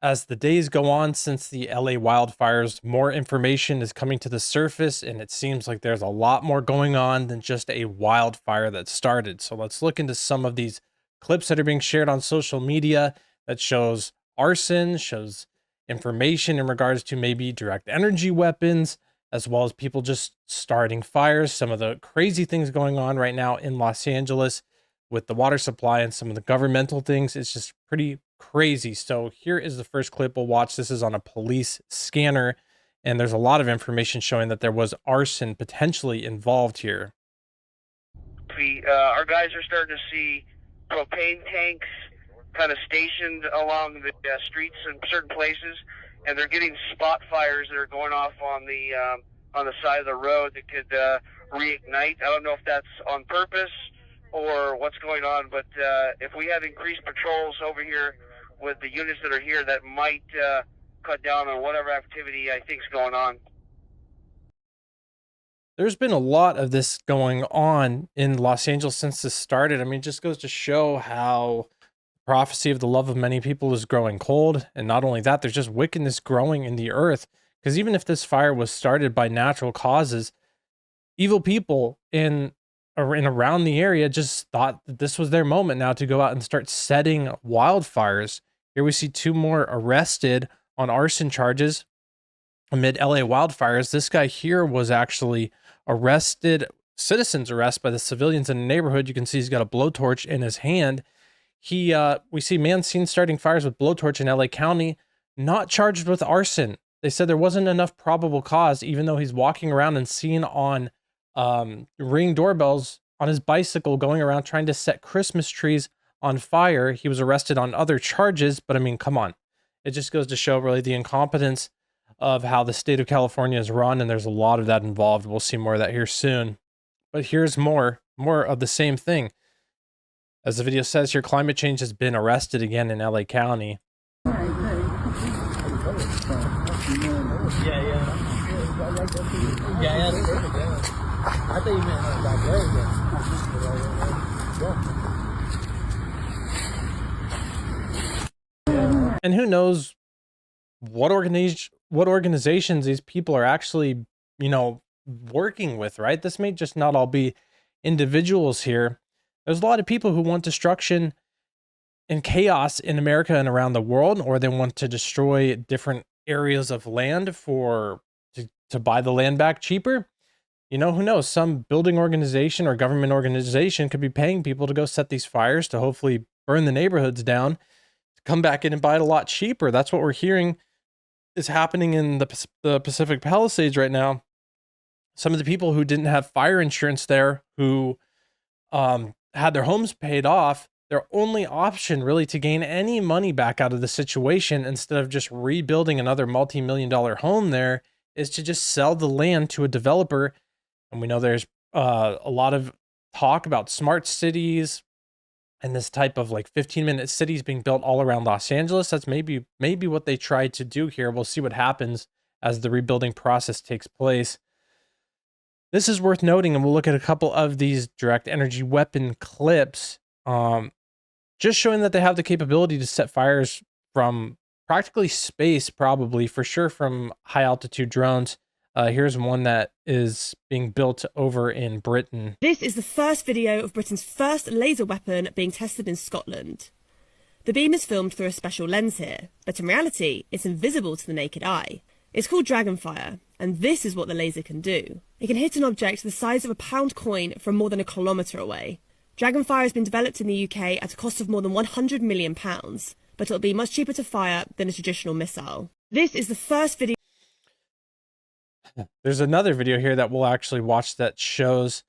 As the days go on since the LA wildfires, more information is coming to the surface, and it seems like there's a lot more going on than just a wildfire that started. So let's look into some of these clips that are being shared on social media that shows arson, shows information in regards to maybe direct energy weapons, as well as people just starting fires. Some of the crazy things going on right now in Los Angeles with the water supply and some of the governmental things. It's just pretty crazy. So here is the first clip we'll watch. This is on a police scanner, and there's a lot of information showing that there was arson potentially involved here. Our guys are starting to see propane tanks kind of stationed along the streets in certain places, and they're getting spot fires that are going off on the side of the road that could reignite. I don't know if that's on purpose or what's going on, but if we have increased patrols over here with the units that are here, that might cut down on whatever activity I think is going on. There's been a lot of this going on in Los Angeles since this started. I mean, it just goes to show how prophecy of the love of many people is growing cold. And not only that, there's just wickedness growing in the earth. Because even if this fire was started by natural causes, evil people in around the area just thought that this was their moment now to go out and start setting wildfires. Here we see two more arrested on arson charges amid LA wildfires. This guy here was actually arrested, citizens arrest by the civilians in the neighborhood. You can see he's got a blowtorch in his hand. We see man seen starting fires with blowtorch in LA County, not charged with arson. They said there wasn't enough probable cause, even though he's walking around and seen on ring doorbells on his bicycle going around trying to set Christmas trees on fire. He was arrested on other charges, but I mean, come on. It just goes to show really the incompetence of how the state of California is run, and there's a lot of that involved. We'll see more of that here soon. But here's more of the same thing. As the video says here, climate change has been arrested again in LA County. I thought you meant like And who knows what organizations these people are actually, working with, right? This may just not all be individuals here. There's a lot of people who want destruction and chaos in America and around the world, or they want to destroy different areas of land to buy the land back cheaper. Who knows? Some building organization or government organization could be paying people to go set these fires to hopefully burn the neighborhoods down, to come back in and buy it a lot cheaper. That's what we're hearing is happening in the Pacific Palisades right now. Some of the people who didn't have fire insurance there, who had their homes paid off, their only option really to gain any money back out of the situation, instead of just rebuilding another multi-million-dollar home there, is to just sell the land to a developer. And we know there's a lot of talk about smart cities and this type of like 15-minute cities being built all around Los Angeles. That's maybe what they tried to do here. We'll see what happens as the rebuilding process takes place. This is worth noting, and we'll look at a couple of these direct energy weapon clips, just showing that they have the capability to set fires from practically space, probably, for sure, from high altitude drones. Here's one that is being built over in Britain. This is the first video of Britain's first laser weapon being tested in Scotland. The beam is filmed through a special lens here, but in reality, it's invisible to the naked eye. It's called Dragonfire, and this is what the laser can do. It can hit an object the size of a pound coin from more than a kilometre away. Dragonfire has been developed in the UK at a cost of more than £100 million, but it'll be much cheaper to fire than a traditional missile. This is the first video. There's another video here that we'll actually watch that shows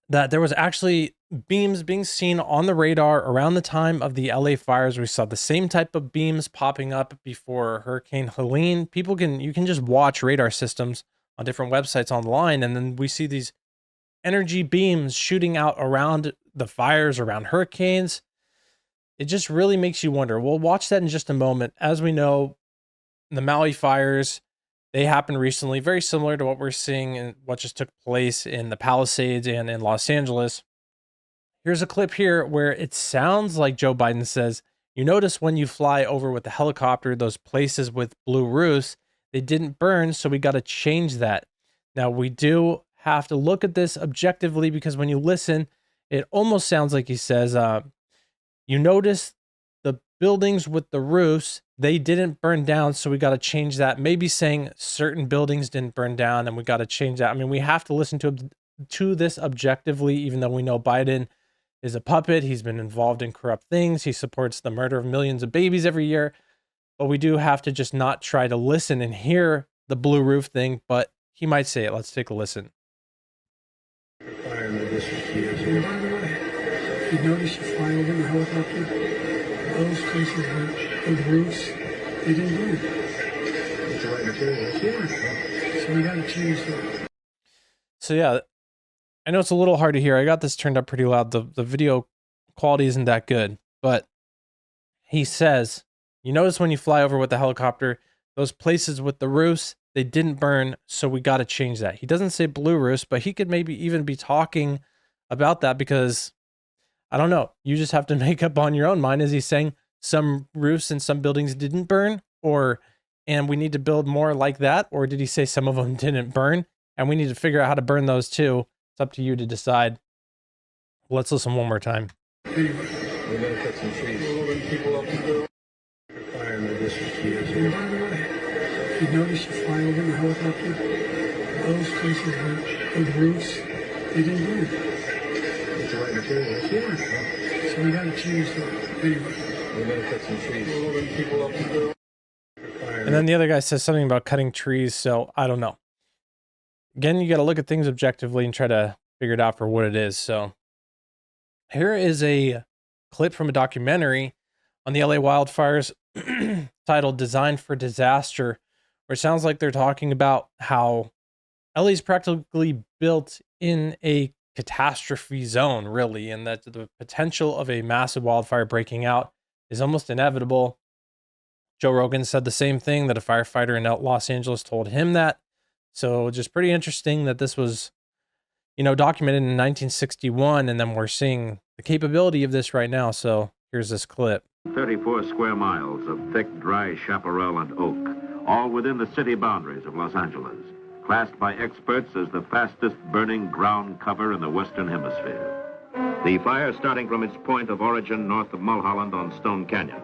that there was actually beams being seen on the radar around the time of the LA fires. We saw the same type of beams popping up before Hurricane Helene. You can just watch radar systems on different websites online, and then we see these energy beams shooting out around the fires, around hurricanes. It just really makes you wonder. We'll watch that in just a moment. As we know, the Maui Fires, they happened recently, very similar to what we're seeing and what just took place in the Palisades and in Los Angeles. Here's a clip here where it sounds like Joe Biden says, You notice when you fly over with the helicopter, those places with blue roofs, they didn't burn, so we got to change that. Now, we do have to look at this objectively because when you listen, it almost sounds like he says, you notice the buildings with the roofs, they didn't burn down, so we got to change that. Maybe saying certain buildings didn't burn down and we got to change that. I mean, we have to listen to this objectively, even though we know Biden is a puppet. He's been involved in corrupt things. He supports the murder of millions of babies every year. But we do have to just not try to listen and hear the blue roof thing, but he might say it. Let's take a listen. Fire in the district here. And by the way, you notice you fly over in the helicopter, those places with roofs, they didn't burn. It's the right material. Yeah. So we got to change that. So yeah, I know it's a little hard to hear. I got this turned up pretty loud. The video quality isn't that good, but he says, you notice when you fly over with the helicopter, those places with the roofs, they didn't burn, so we got to change that. He doesn't say blue roofs, but he could maybe even be talking about that because, I don't know, you just have to make up on your own mind. Is he saying some roofs and some buildings didn't burn, and we need to build more like that? Or did he say some of them didn't burn and we need to figure out how to burn those too? It's up to you to decide. Let's listen one more time. Anyway, we're going to cut some trees. People up to go. Fire in the district here. And by the way, you notice you fly over in the helicopter, those places with roofs, they didn't burn. It's the right material. Yeah. So we got to change that. Anyway, we're going to cut some trees. People up to go. And then the other guy says something about cutting trees, so I don't know. Again, you got to look at things objectively and try to figure it out for what it is. So here is a clip from a documentary on the LA wildfires titled Designed for Disaster, where it sounds like they're talking about how LA is practically built in a catastrophe zone, really, and that the potential of a massive wildfire breaking out is almost inevitable. Joe Rogan said the same thing, that a firefighter in Los Angeles told him that. So just pretty interesting that this was, documented in 1961, and then we're seeing the capability of this right now. So here's this clip. 34 square miles of thick, dry chaparral and oak, all within the city boundaries of Los Angeles, classed by experts as the fastest burning ground cover in the Western Hemisphere. The fire, starting from its point of origin north of Mulholland on Stone Canyon,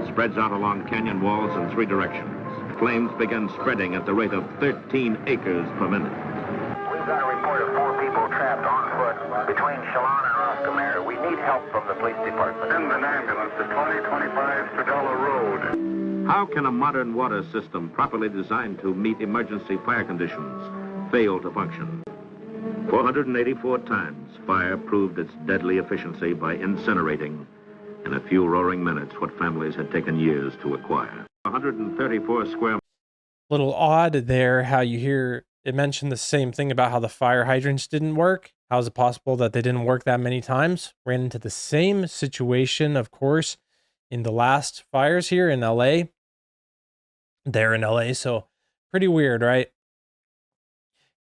spreads out along canyon walls in 3 directions. Flames begin spreading at the rate of 13 acres per minute. We've got a report of 4 people trapped on foot between Chelan and Roscommare. We need help from the police department. Send an ambulance to 2025 Stradella Road. How can a modern water system properly designed to meet emergency fire conditions fail to function? 484 times, fire proved its deadly efficiency by incinerating in a few roaring minutes what families had taken years to acquire. 134 square. Little odd there how you hear it mentioned the same thing about how the fire hydrants didn't work. How is it possible that they didn't work that many times? Ran into the same situation, of course, in the last fires here in LA. There in LA, so pretty weird, right?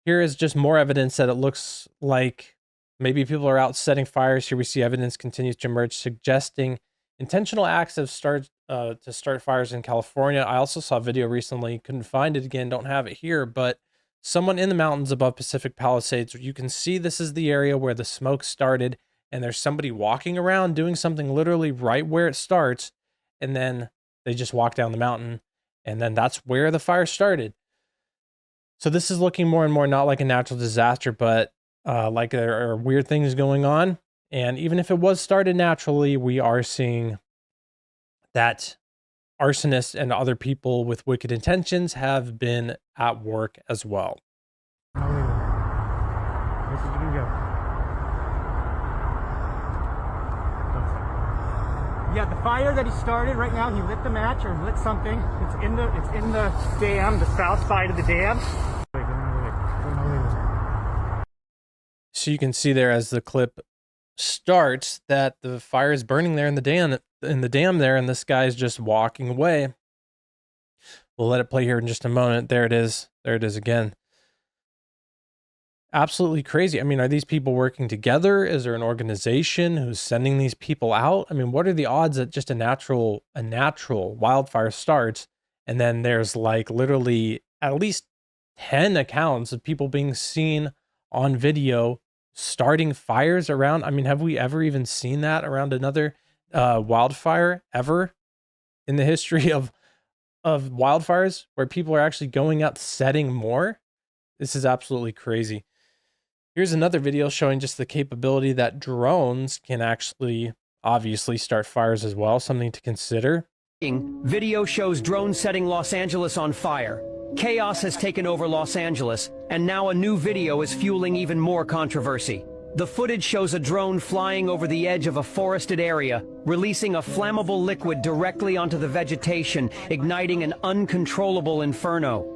Here is just more evidence that it looks like maybe people are out setting fires. Here we see evidence continues to emerge, suggesting intentional acts have started to start fires in California. I also saw a video recently, couldn't find it again, don't have it here, but someone in the mountains above Pacific Palisades, you can see this is the area where the smoke started, and there's somebody walking around doing something literally right where it starts, and then they just walk down the mountain, and then that's where the fire started. So this is looking more and more not like a natural disaster, but like there are weird things going on. And even if it was started naturally, we are seeing that arsonists and other people with wicked intentions have been at work as well. Yeah, the fire that he started right now, he lit the match or lit something. It's in the dam, the south side of the dam. So you can see there as the clip starts that the fire is burning there in the dam there, and this guy is just walking away. We'll let it play here in just a moment. There it is. There it is again. absolutely crazy. I mean, are these people working together? Is there an organization who's sending these people out? I mean, what are the odds that just a natural wildfire starts and then there's like literally at least 10 accounts of people being seen on video starting fires around? I mean, have we ever even seen that around another wildfire ever in the history of wildfires where people are actually going out setting more? This is absolutely crazy. Here's another video showing just the capability that drones can actually obviously start fires as well, something to consider. Video shows drones setting Los Angeles on fire. Chaos has taken over Los Angeles, and now a new video is fueling even more controversy. The footage shows a drone flying over the edge of a forested area, releasing a flammable liquid directly onto the vegetation, igniting an uncontrollable inferno.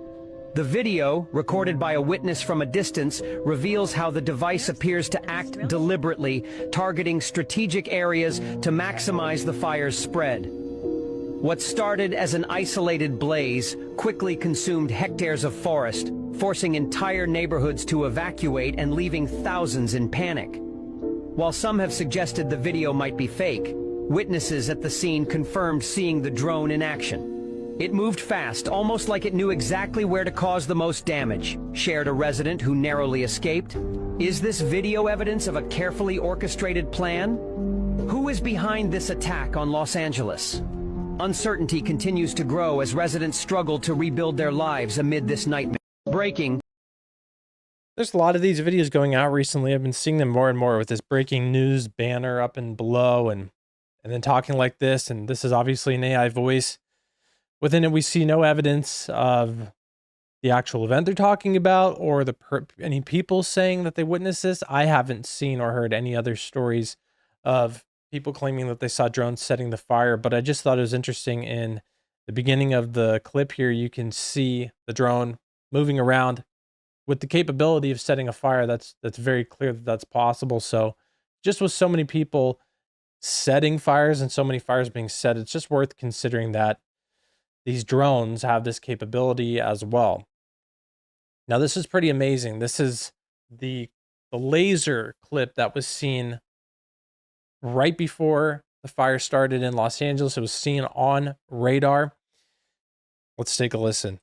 The video, recorded by a witness from a distance, reveals how the device appears to act deliberately, targeting strategic areas to maximize the fire's spread. What started as an isolated blaze quickly consumed hectares of forest, forcing entire neighborhoods to evacuate and leaving thousands in panic. While some have suggested the video might be fake, witnesses at the scene confirmed seeing the drone in action. It moved fast, almost like it knew exactly where to cause the most damage, shared a resident who narrowly escaped. Is this video evidence of a carefully orchestrated plan? Who is behind this attack on Los Angeles? Uncertainty continues to grow as residents struggle to rebuild their lives amid this nightmare. Breaking. There's a lot of these videos going out recently. I've been seeing them more and more with this breaking news banner up and below and then talking like this. And this is obviously an AI voice. Within it, we see no evidence of the actual event they're talking about or any people saying that they witnessed this. I haven't seen or heard any other stories of people claiming that they saw drones setting the fire, but I just thought it was interesting. In the beginning of the clip here, you can see the drone moving around with the capability of setting a fire. That's very clear that that's possible. So just with so many people setting fires and so many fires being set, it's just worth considering that these drones have this capability as well. Now, this is pretty amazing. This is the laser clip that was seen right before the fire started in Los Angeles. It was seen on radar. Let's take a listen.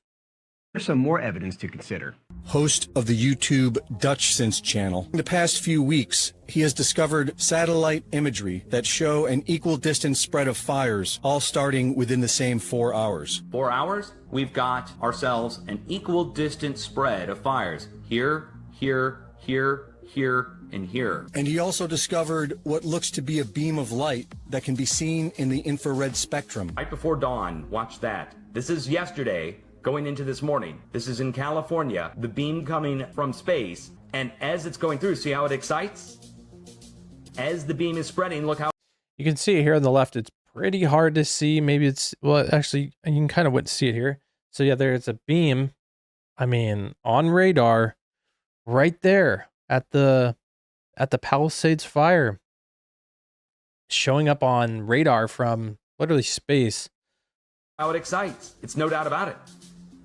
There's some more evidence to consider. Host of the YouTube Dutchsinse channel. In the past few weeks, he has discovered satellite imagery that show an equal distance spread of fires, all starting within the same 4 hours. 4 hours, we've got ourselves an equal distance spread of fires. Here, here, here, here, and here. And he also discovered what looks to be a beam of light that can be seen in the infrared spectrum. Right before dawn, watch that. This is yesterday. Going into this morning. This is in California, the beam coming from space, and as it's going through, see how it excites? As the beam is spreading, look how... You can see it here on the left. It's pretty hard to see. Maybe it's, well, actually, you can kind of see it here. So yeah, there's a beam, I mean, on radar, right there at the Palisades fire, showing up on radar from literally space. How it excites. It's no doubt about it.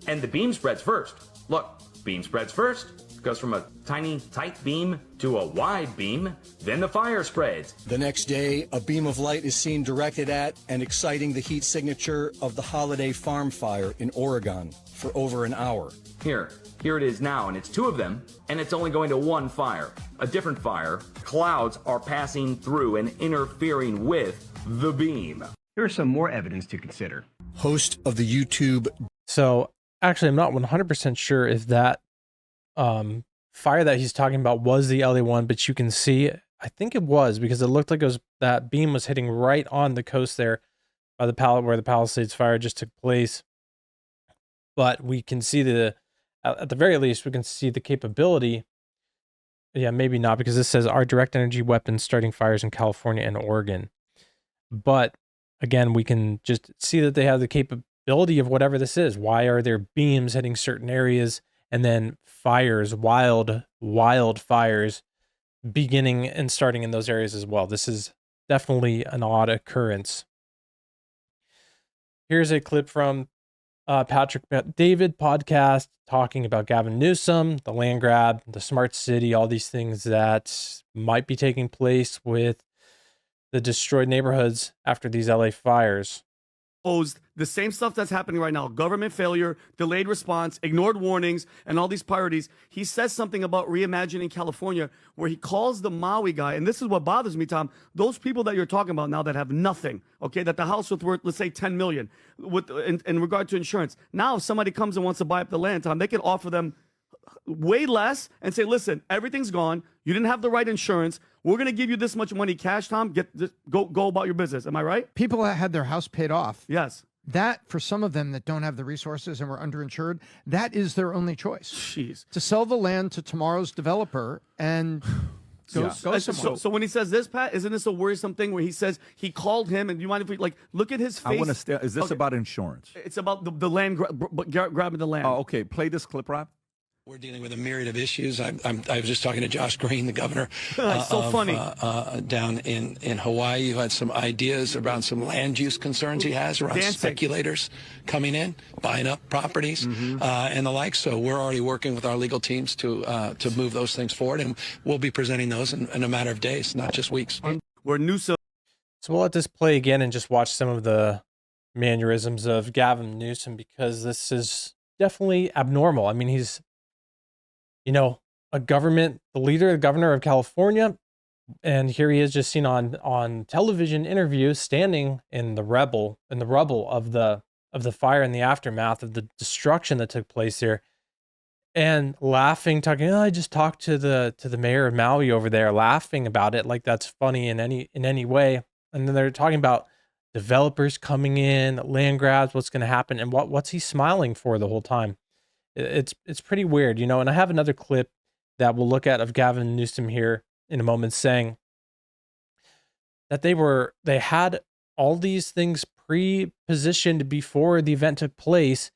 And the beam spreads first. Look, beam spreads first. Goes from a tiny, tight beam to a wide beam. Then the fire spreads. The next day, a beam of light is seen directed at and exciting the heat signature of the Holiday Farm fire in Oregon for over an hour. Here it is now, and it's 2 of them, and it's only going to 1 fire. A different fire. Clouds are passing through and interfering with the beam. There's some more evidence to consider. Host of the YouTube. So actually, I'm not 100% sure if that fire that he's talking about was the LA one, but you can see, I think it was, because it looked like it was, that beam was hitting right on the coast there by the where the Palisades fire just took place. But we can see at the very least, we can see the capability. Yeah, maybe not, because this says our direct energy weapons starting fires in California and Oregon. But again, we can just see that they have the capability of whatever this is. Why are there beams hitting certain areas and then fires, wild fires beginning and starting in those areas as well? This is definitely an odd occurrence. Here's a clip from Patrick David podcast talking about Gavin Newsom, the land grab, the smart city, all these things that might be taking place with the destroyed neighborhoods after these LA fires. The same stuff that's happening right now, government failure, delayed response, ignored warnings, and all these priorities. He says something about reimagining California where he calls the Maui guy, and this is what bothers me, Tom, those people that you're talking about now that have nothing, okay, that the house was worth, let's say, 10 million in regard to insurance. Now if somebody comes and wants to buy up the land, Tom, they can offer them way less and say, listen, everything's gone. You didn't have the right insurance. We're going to give you this much money cash, Tom. Go about your business. Am I right? People that had their house paid off. Yes. That, for some of them that don't have the resources and were underinsured, that is their only choice. Jeez. To sell the land to tomorrow's developer and go somewhere. So when he says this, Pat, isn't this a worrisome thing where he says he called him, and you mind if we, like, look at his face? I want to stay. Is this about insurance? It's about the land, grabbing the land. Oh, okay. Play this clip, Rob. We're dealing with a myriad of issues. I was just talking to Josh Green, the governor funny. Down in Hawaii, who had some ideas around some land use concerns he has around speculators coming in, buying up properties and the like. So we're already working with our legal teams to move those things forward, and we'll be presenting those in a matter of days, not just weeks. Where Newsom. So we'll let this play again and just watch some of the mannerisms of Gavin Newsom, because this is definitely abnormal. I mean, he's, the leader, the governor of California, and here he is just seen on television interviews standing in the rubble of the fire and the aftermath of the destruction that took place here, and laughing, talking, I just talked to the mayor of Maui over there, laughing about it like that's funny in any way. And then they're talking about developers coming in, land grabs, what's going to happen, and what's he smiling for the whole time? It's pretty weird, and I have another clip that we'll look at of Gavin Newsom here in a moment, saying that they had all these things pre-positioned before the event took place,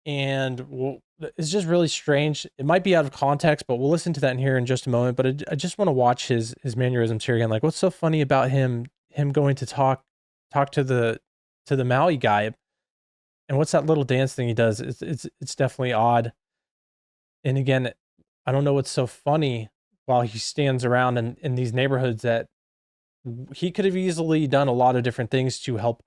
and it's just really strange. It might be out of context, but we'll listen to that in here in just a moment. But I just want to watch his mannerisms here again. Like, what's so funny about him going to talk to the Maui guy? And what's that little dance thing he does? It's definitely odd. And again, I don't know what's so funny while he stands around in these neighborhoods, that he could have easily done a lot of different things to help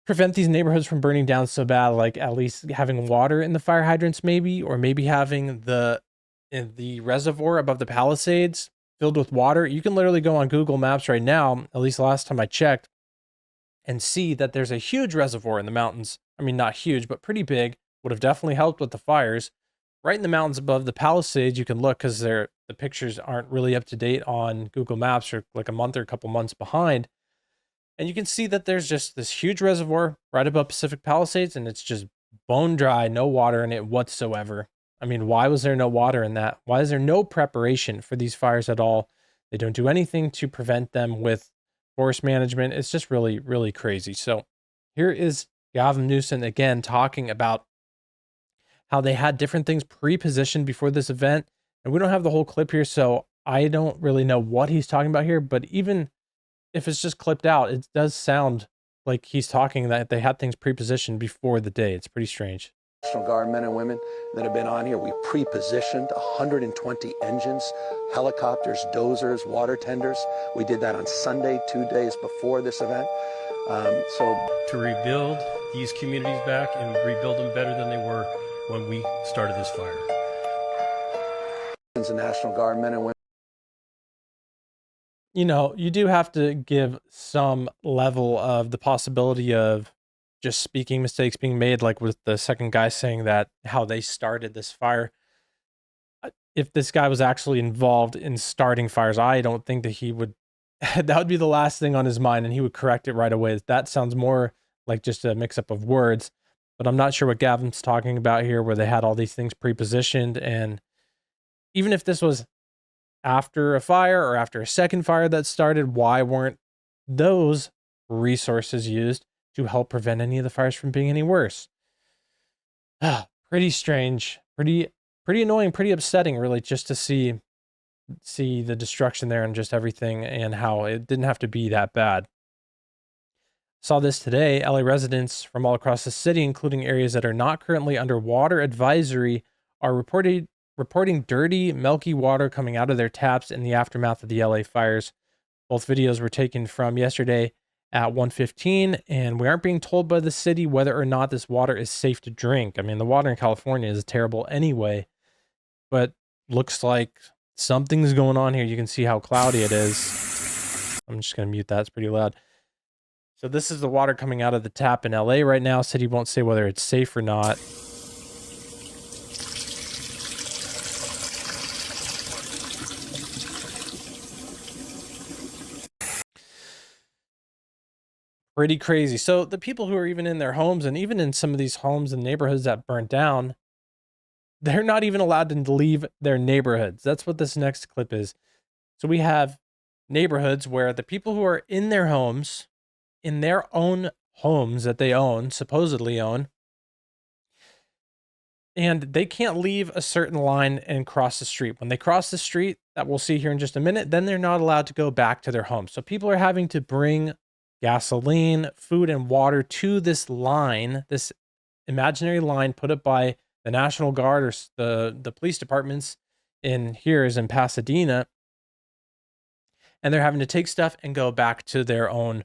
prevent these neighborhoods from burning down so bad, like at least having water in the fire hydrants maybe, or maybe having the reservoir above the palisades filled with water. You can literally go on Google Maps right now, at least last time I checked, and see that there's a huge reservoir in the mountains. I mean, not huge, but pretty big. Would have definitely helped with the fires. Right in the mountains above the Palisades, you can look, because the pictures aren't really up to date on Google Maps, or like a month or a couple months behind. And you can see that there's just this huge reservoir right above Pacific Palisades, and it's just bone dry, no water in it whatsoever. I mean, why was there no water in that? Why is there no preparation for these fires at all? They don't do anything to prevent them with forest management. It's just really, really crazy. So here is Gavin Newsom again talking about how they had different things pre-positioned before this event. And we don't have the whole clip here, so I don't really know what he's talking about here. But even if it's just clipped out, it does sound like he's talking that they had things pre-positioned before the day. It's pretty strange. National Guard men and women that have been on here, we pre-positioned 120 engines, helicopters, dozers, water tenders. We did that on Sunday, 2 days before this event. To rebuild these communities back and rebuild them better than they were when we started this fire. The National Guard men and women. You do have to give some level of the possibility of just speaking mistakes being made, like with the second guy saying that how they started this fire. If this guy was actually involved in starting fires, I don't think that he would, that would be the last thing on his mind, and he would correct it right away. That sounds more like just a mix up of words, but I'm not sure what Gavin's talking about here, where they had all these things pre-positioned. And even if this was after a fire or after a second fire that started, why weren't those resources used to help prevent any of the fires from being any worse? Pretty strange, pretty annoying, pretty upsetting, really, just to see the destruction there and just everything, and how it didn't have to be that bad. Saw this today. LA residents from all across the city, including areas that are not currently under water advisory, are reporting dirty, milky water coming out of their taps in the aftermath of the LA fires. Both videos were taken from yesterday at 1:15, and we aren't being told by the city whether or not this water is safe to drink. I mean, the water in California is terrible anyway, but looks like something's going on here. You can see how cloudy it is. I'm just going to mute that. It's pretty loud. So this is the water coming out of the tap in LA right now. City won't say whether it's safe or not. Pretty crazy. So the people who are even in their homes, and even in some of these homes and neighborhoods that burnt down, they're not even allowed to leave their neighborhoods. That's what this next clip is. So we have neighborhoods where the people who are in their homes, in their own homes that they own, supposedly own, and they can't leave a certain line and cross the street. When they cross the street, that we'll see here in just a minute, then they're not allowed to go back to their home. So people are having to bring gasoline, food, and water to this line, this imaginary line put up by the National Guard or the police departments in Pasadena, and they're having to take stuff and go back to their own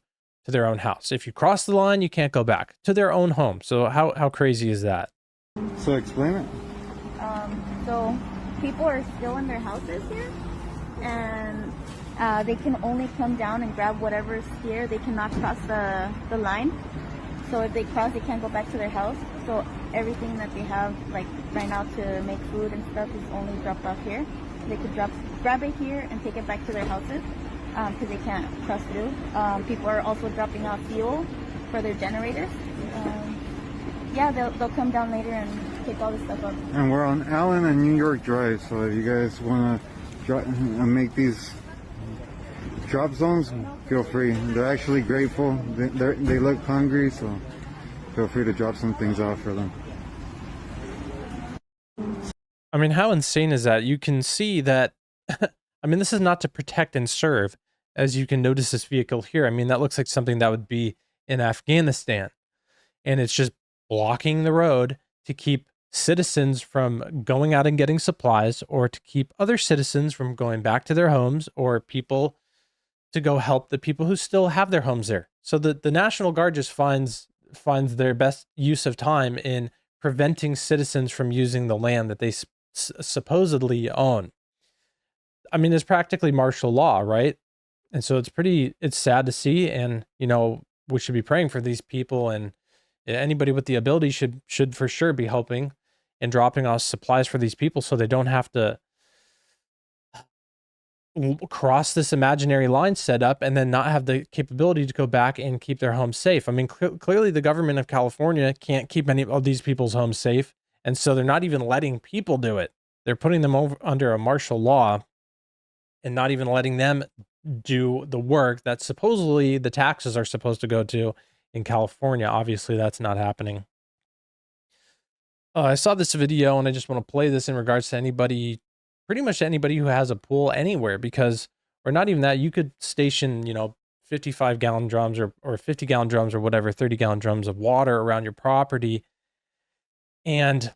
house. If you cross the line, you can't go back to their own home. So how crazy is that? So explain it. So people are still in their houses here, and they can only come down and grab whatever is here. They cannot cross the line. So if they cross, they can't go back to their house. So everything that they have, like right now, to make food and stuff is only dropped off here. They could grab it here and take it back to their houses because they can't cross through. People are also dropping out fuel for their generators. Yeah, they'll come down later and pick all this stuff up. And we're on Allen and New York Drive, so if you guys want to make these drop zones, feel free. They're actually grateful. They look hungry, so feel free to drop some things off for them. I mean, how insane is that? You can see that, I mean, this is not to protect and serve, as you can notice this vehicle here. I mean, that looks like something that would be in Afghanistan, and it's just blocking the road to keep citizens from going out and getting supplies, or to keep other citizens from going back to their homes, or people to go help the people who still have their homes there. So the National Guard just finds their best use of time in preventing citizens from using the land that they supposedly own. I mean, it's practically martial law, right? And so it's sad to see, and we should be praying for these people, and anybody with the ability should for sure be helping and dropping off supplies for these people so they don't have to cross this imaginary line set up and then not have the capability to go back and keep their homes safe. I mean, clearly the government of California can't keep any of these people's homes safe, and so they're not even letting people do it. They're putting them under a martial law and not even letting them do the work that supposedly the taxes are supposed to go to in California. Obviously, that's not happening. I saw this video, and I just want to play this in regards to anybody, pretty much anybody who has a pool anywhere, because, or not even that, you could station, 55-gallon drums or 50-gallon drums or whatever, 30-gallon drums of water around your property. And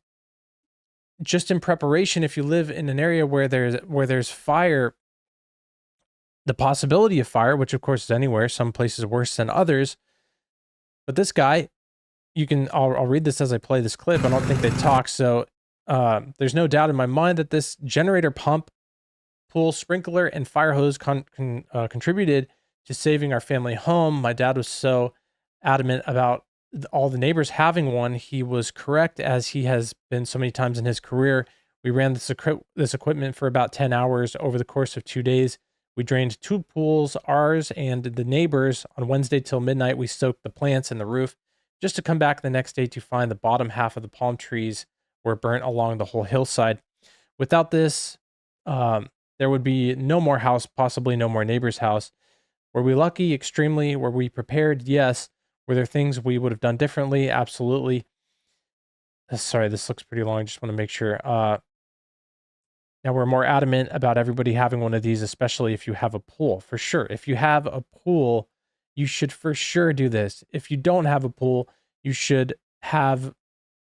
just in preparation, if you live in an area where there's fire, the possibility of fire, which of course is anywhere, some places worse than others. But this guy, I'll read this as I play this clip. I don't think they talk. So there's no doubt in my mind that this generator, pump, pool, sprinkler, and fire hose contributed to saving our family home. My dad was so adamant about all the neighbors having one. He was correct, as he has been so many times in his career. We ran this equipment for about 10 hours over the course of 2 days. We drained 2 pools, ours and the neighbors. On Wednesday till midnight, we soaked the plants and the roof, just to come back the next day to find the bottom half of the palm trees were burnt along the whole hillside. Without this, there would be no more house, possibly no more neighbor's house. Were we lucky? Extremely. Were we prepared? Yes. Were there things we would have done differently? Absolutely. Sorry, this looks pretty long. I just want to make sure. Now, we're more adamant about everybody having one of these, especially if you have a pool. For sure, if you have a pool, you should for sure do this. If you don't have a pool, you should have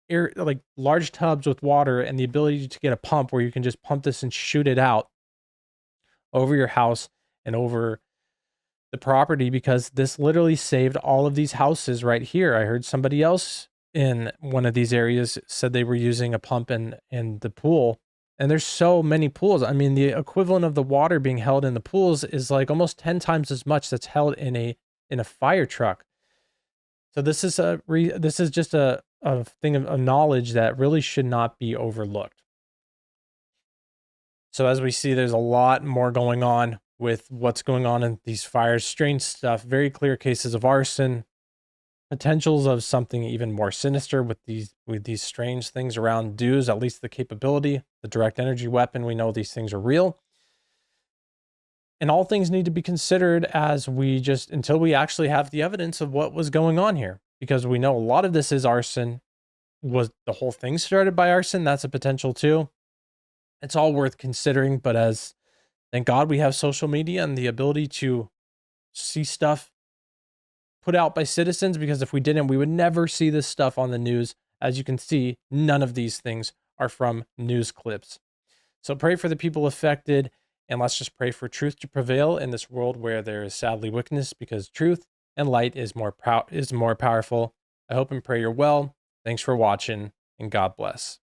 air, like large tubs with water and the ability to get a pump where you can just pump this and shoot it out over your house and over the property, because this literally saved all of these houses right here. I heard somebody else in one of these areas said they were using a pump in the pool. And there's so many pools. I mean, the equivalent of the water being held in the pools is like almost 10 times as much that's held in a fire truck. So this is just a thing of knowledge that really should not be overlooked. So as we see, there's a lot more going on with what's going on in these fires. Strange stuff, very clear cases of arson, potentials of something even more sinister with these strange things around DEWs, at least the capability, the direct energy weapon. We know these things are real. And all things need to be considered as until we actually have the evidence of what was going on here, because we know a lot of this is arson. Was the whole thing started by arson? That's a potential too. It's all worth considering, but thank God we have social media and the ability to see stuff put out by citizens, because if we didn't, we would never see this stuff on the news. As you can see, none of these things are from news clips. So pray for the people affected, and let's just pray for truth to prevail in this world where there is sadly wickedness, because truth and light is more powerful. I hope and pray you're well. Thanks for watching, and God bless.